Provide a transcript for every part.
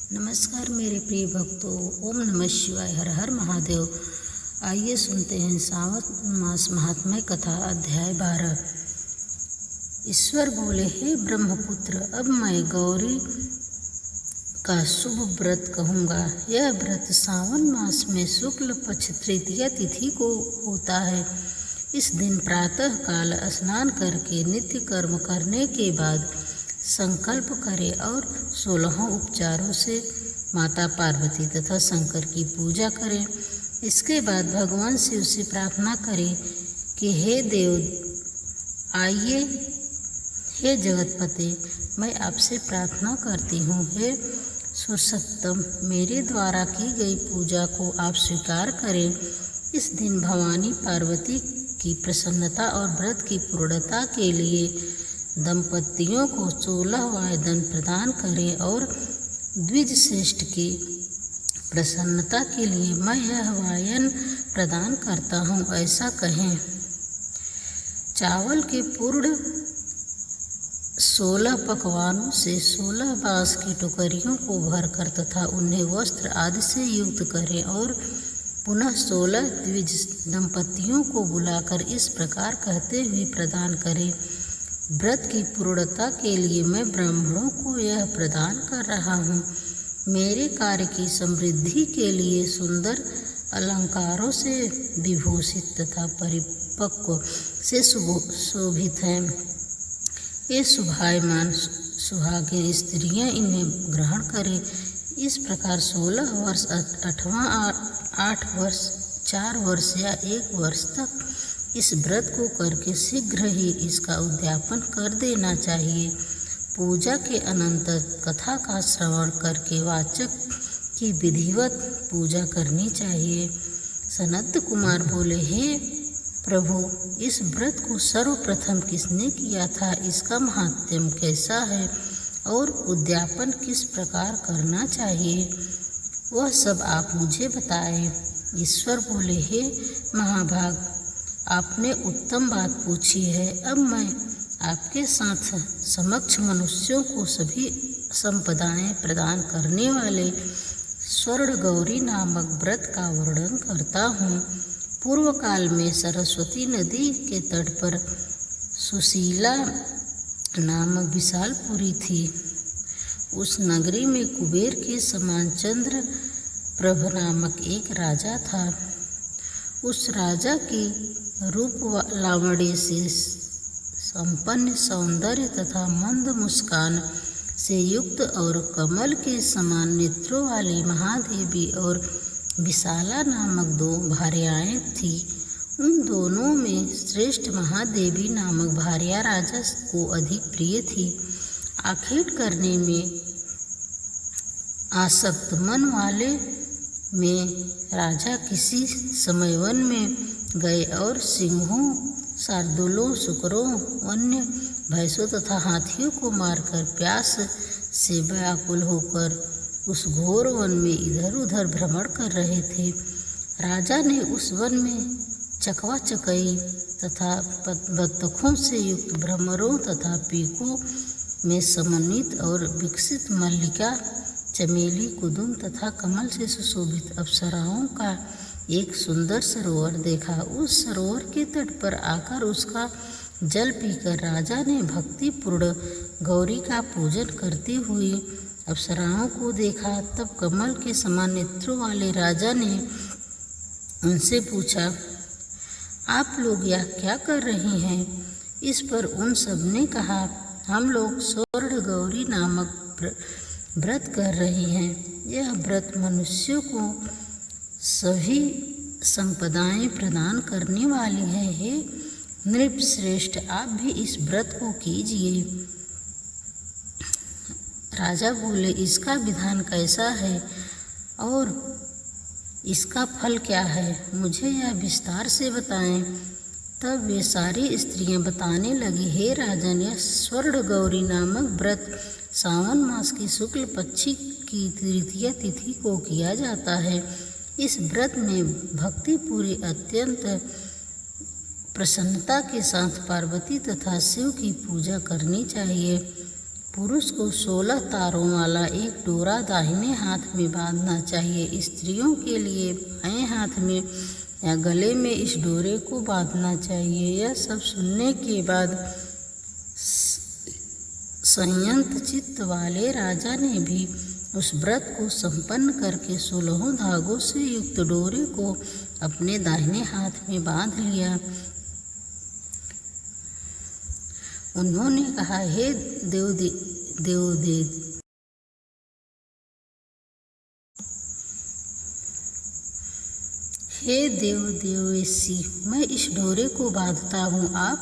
नमस्कार मेरे प्रिय भक्तों, ओम नमः शिवाय, हर हर महादेव। आइए सुनते हैं सावन मास महात्म्य कथा, अध्याय 12। ईश्वर बोले, हे ब्रह्मपुत्र, अब मैं गौरी का शुभ व्रत कहूँगा। यह व्रत सावन मास में शुक्ल पक्ष तृतीया तिथि को होता है। इस दिन प्रातः काल स्नान करके नित्य कर्म करने के बाद संकल्प करें और 16 उपचारों से माता पार्वती तथा शंकर की पूजा करें। इसके बाद भगवान शिव से प्रार्थना करें कि हे देव आइए, हे जगतपते, मैं आपसे प्रार्थना करती हूँ, हे सुरसत्तम, मेरे द्वारा की गई पूजा को आप स्वीकार करें। इस दिन भवानी पार्वती की प्रसन्नता और व्रत की पूर्णता के लिए दंपतियों को 16 वायदन प्रदान करें और द्विज श्रेष्ठ की प्रसन्नता के लिए मैं यह वायन प्रदान करता हूँ, ऐसा कहें। चावल के पूर्ण 16 पकवानों से 16 बांस की टोकरियों को भरकर तथा उन्हें वस्त्र आदि से युक्त करें और पुनः 16 द्विज दंपतियों को बुलाकर इस प्रकार कहते हुए प्रदान करें, व्रत की पूर्णता के लिए मैं ब्राह्मणों को यह प्रदान कर रहा हूँ। मेरे कार्य की समृद्धि के लिए सुंदर अलंकारों से विभूषित तथा परिपक्व से शोभित हैं। ये शुभायमान सुहागिन स्त्रियाँ इन्हें ग्रहण करें। इस प्रकार 16 वर्ष अथवा 8 वर्ष, 4 वर्ष या 1 वर्ष तक इस व्रत को करके शीघ्र ही इसका उद्यापन कर देना चाहिए। पूजा के अनंतर कथा का श्रवण करके वाचक की विधिवत पूजा करनी चाहिए। सनत कुमार बोले, हे प्रभु, इस व्रत को सर्वप्रथम किसने किया था? इसका महात्म्य कैसा है और उद्यापन किस प्रकार करना चाहिए, वह सब आप मुझे बताएं। ईश्वर बोले, हे महाभाग, आपने उत्तम बात पूछी है। अब मैं आपके साथ समक्ष मनुष्यों को सभी संपदाएं प्रदान करने वाले स्वर्ण गौरी नामक व्रत का वर्णन करता हूँ। पूर्व काल में सरस्वती नदी के तट पर सुशीला नामक विशालपुरी थी। उस नगरी में कुबेर के समान चंद्र प्रभ नामक एक राजा था। उस राजा की रूप लावण्य से संपन्न, सौंदर्य तथा मंद मुस्कान से युक्त और कमल के समान नेत्रों वाली महादेवी और विशाला नामक 2 भार्याएं थीं। उन दोनों में श्रेष्ठ महादेवी नामक भार्या राजा को अधिक प्रिय थी। आखेट करने में आसक्त मन वाले में राजा किसी समय वन में गए और सिंहों, शार्दूलों, शुकरों, वन्य भैंसों तथा हाथियों को मारकर प्यास से व्याकुल होकर उस घोर वन में इधर उधर भ्रमण कर रहे थे। राजा ने उस वन में चकवा चकई तथा बत्तखों से युक्त भ्रमरों तथा पीकों में समन्वित और विकसित मल्लिका, चमेली, कुदुम तथा कमल से सुशोभित अप्सराओं का एक सुंदर सरोवर देखा। उस सरोवर के तट पर आकर उसका जल पीकर राजा ने भक्तिपूर्ण गौरी का पूजन करती हुई अप्सराओं को देखा। तब कमल के समान नेत्रों वाले राजा ने उनसे पूछा, आप लोग यह क्या कर रही हैं? इस पर उन सब ने कहा, हम लोग स्वर्ण गौरी नामक व्रत कर रही हैं। यह व्रत मनुष्यों को सभी संपदाएं प्रदान करने वाली है। हे नृप श्रेष्ठ, आप भी इस व्रत को कीजिए। राजा बोले, इसका विधान कैसा है और इसका फल क्या है, मुझे यह विस्तार से बताएं। तब वे सारी स्त्रियां बताने लगी, हे राजन, यह स्वर्ण गौरी नामक व्रत सावन मास की शुक्ल पक्ष की तृतीया तिथि को किया जाता है। इस व्रत में भक्ति पूरी अत्यंत प्रसन्नता के साथ पार्वती तथा शिव की पूजा करनी चाहिए। पुरुष को 16 तारों वाला एक डोरा दाहिने हाथ में बांधना चाहिए। स्त्रियों के लिए बाएं हाथ में या गले में इस डोरे को बांधना चाहिए। यह सब सुनने के बाद संयत चित्त वाले राजा ने भी उस व्रत को संपन्न करके 16 धागों से युक्त डोरे को अपने दाहिने हाथ में बांध लिया। उन्होंने कहा, हे देवेशी, मैं इस डोरे को बांधता हूँ, आप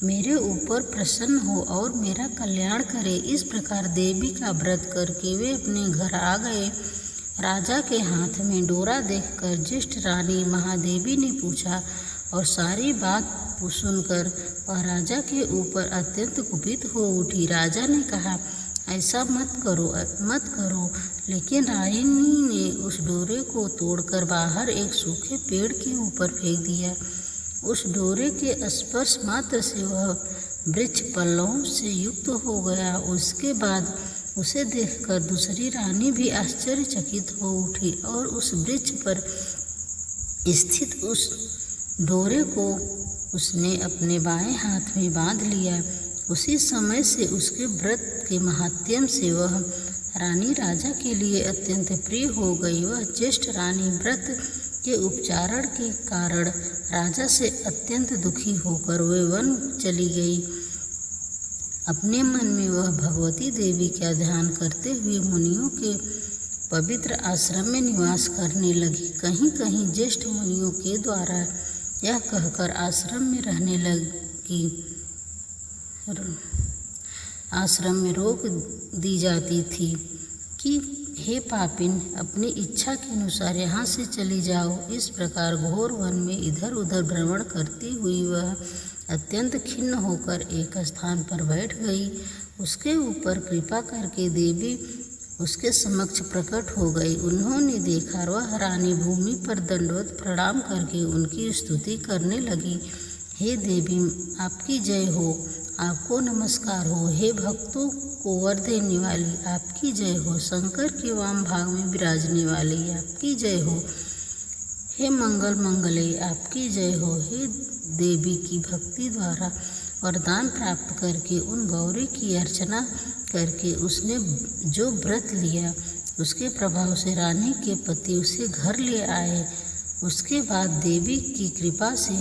मेरे ऊपर प्रसन्न हो और मेरा कल्याण करे। इस प्रकार देवी का व्रत करके वे अपने घर आ गए। राजा के हाथ में डोरा देखकर ज्येष्ठ रानी महादेवी ने पूछा और सारी बात सुनकर वह राजा के ऊपर अत्यंत कुपित हो उठी। राजा ने कहा, ऐसा मत करो। लेकिन रानी ने उस डोरे को तोड़कर बाहर एक सूखे पेड़ के ऊपर फेंक दिया। उस डोरे के स्पर्श मात्र से वह वृक्ष पल्लवों से युक्त हो गया। उसके बाद उसे देखकर दूसरी रानी भी आश्चर्यचकित हो उठी और उस वृक्ष पर स्थित उस डोरे को उसने अपने बाएं हाथ में बांध लिया। उसी समय से उसके व्रत के महात्म्य से वह रानी राजा के लिए अत्यंत प्रिय हो गई। वह ज्येष्ठ रानी व्रत के उपचारण के कारण राजा से अत्यंत दुखी होकर वे वन चली गई। अपने मन में वह भगवती देवी का ध्यान करते हुए मुनियों के पवित्र आश्रम में निवास करने लगी। कहीं कहीं ज्येष्ठ मुनियों के द्वारा यह कहकर आश्रम में रोक दी जाती थी कि हे पापिन, अपनी इच्छा के अनुसार यहाँ से चली जाओ। इस प्रकार घोर वन में इधर उधर भ्रमण करती हुई वह अत्यंत खिन्न होकर एक स्थान पर बैठ गई। उसके ऊपर कृपा करके देवी उसके समक्ष प्रकट हो गई। उन्होंने देखा वह रानी भूमि पर दंडवत प्रणाम करके उनकी स्तुति करने लगी। हे देवी, आपकी जय हो, आपको नमस्कार हो। हे भक्तों को वर देने वाली, आपकी जय हो। शंकर के वाम भाग में विराजने वाली, आपकी जय हो। हे मंगले, आपकी जय हो। हे देवी की भक्ति द्वारा वरदान प्राप्त करके उन गौरी की अर्चना करके उसने जो व्रत लिया उसके प्रभाव से रानी के पति उसे घर ले आए। उसके बाद देवी की कृपा से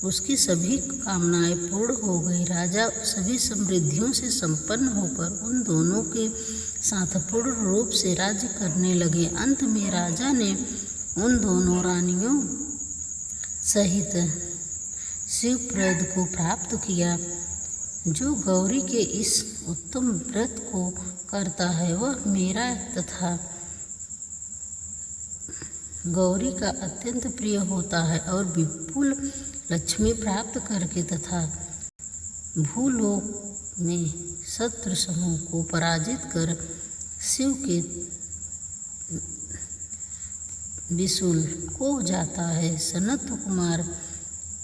उसकी सभी कामनाएं पूर्ण हो गई। राजा सभी समृद्धियों से संपन्न होकर उन दोनों के साथ पूर्ण रूप से राज्य करने लगे। अंत में राजा ने उन दोनों रानियों सहित शिवप्रद को प्राप्त किया। जो गौरी के इस उत्तम व्रत को करता है वह मेरा तथा गौरी का अत्यंत प्रिय होता है और विपुल लक्ष्मी प्राप्त करके तथा भूलोक में शत्रु समूह को पराजित कर शिव के विशुल को जाता है। सनत कुमार,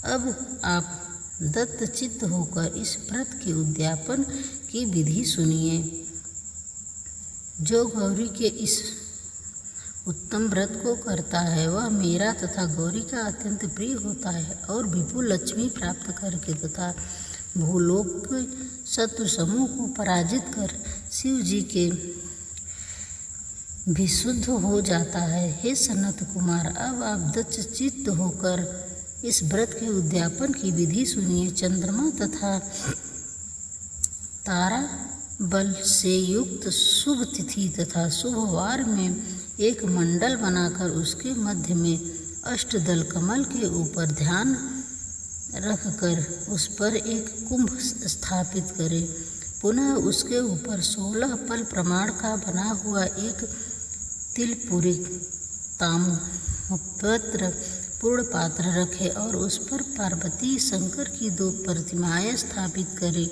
अब आप दत्तचित्त होकर इस व्रत के उद्यापन की विधि सुनिए। जो गौरी के इस उत्तम व्रत को करता है वह मेरा तथा गौरी का अत्यंत प्रिय होता है और विपुल लक्ष्मी प्राप्त करके तथा भूलोक शत्रु समूह को पराजित कर शिव जी के विशुद्ध हो जाता है। हे सनत कुमार, अब आप दत्तचित्त होकर इस व्रत के उद्यापन की विधि सुनिए। चंद्रमा तथा तारा बल से युक्त शुभ तिथि तथा शुभ वार में एक मंडल बनाकर उसके मध्य में अष्टदल कमल के ऊपर ध्यान रखकर उस पर एक कुंभ स्थापित करें। पुनः उसके ऊपर 16 पल प्रमाण का बना हुआ एक तिलपुरी ताम्रपत्र पूर्ण पात्र रखे और उस पर पार्वती शंकर की 2 प्रतिमाएं स्थापित करें।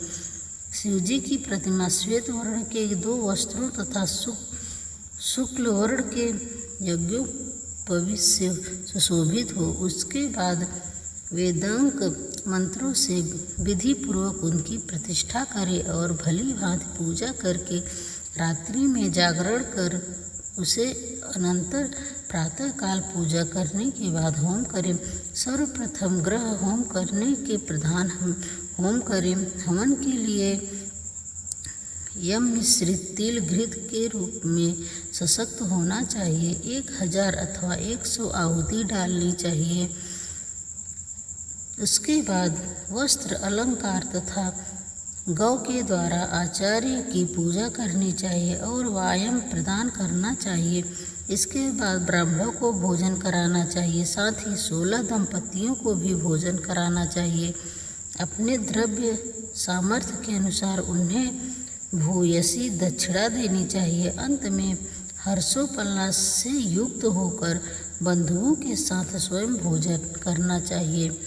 शिवजी की प्रतिमा श्वेत वर्ण के 2 वस्त्रों तथा शुक्ल वर्ण के यज्ञोपवीत से सुशोभित हो। उसके बाद वेदांक मंत्रों से विधि पूर्वक उनकी प्रतिष्ठा करें और भली भांति पूजा करके रात्रि में जागरण कर उसे अनंतर प्रातःकाल पूजा करने के बाद होम करें। सर्वप्रथम ग्रह होम करने के प्रधान होम करें। हवन के लिए यम मिश्रित तिल घृत के रूप में सशक्त होना चाहिए। 1000 अथवा 100 आहुति डालनी चाहिए। उसके बाद वस्त्र अलंकार तथा गौ के द्वारा आचार्य की पूजा करनी चाहिए और वायम प्रदान करना चाहिए। इसके बाद ब्राह्मणों को भोजन कराना चाहिए। साथ ही 16 दंपतियों को भी भोजन कराना चाहिए। अपने द्रव्य सामर्थ्य के अनुसार उन्हें भूयसी दक्षिणा देनी चाहिए। अंत में हर्षोल्लास से युक्त होकर बंधुओं के साथ स्वयं भोजन करना चाहिए।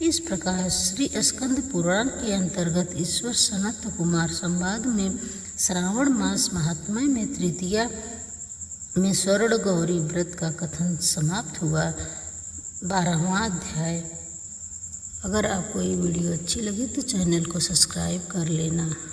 इस प्रकार श्री स्कंद पुराण के अंतर्गत ईश्वर सनत कुमार संवाद में श्रावण मास महात्म्य में तृतीया में स्वर्ण गौरी व्रत का कथन समाप्त हुआ। 12वां अध्याय। अगर आपको ये वीडियो अच्छी लगी तो चैनल को सब्सक्राइब कर लेना।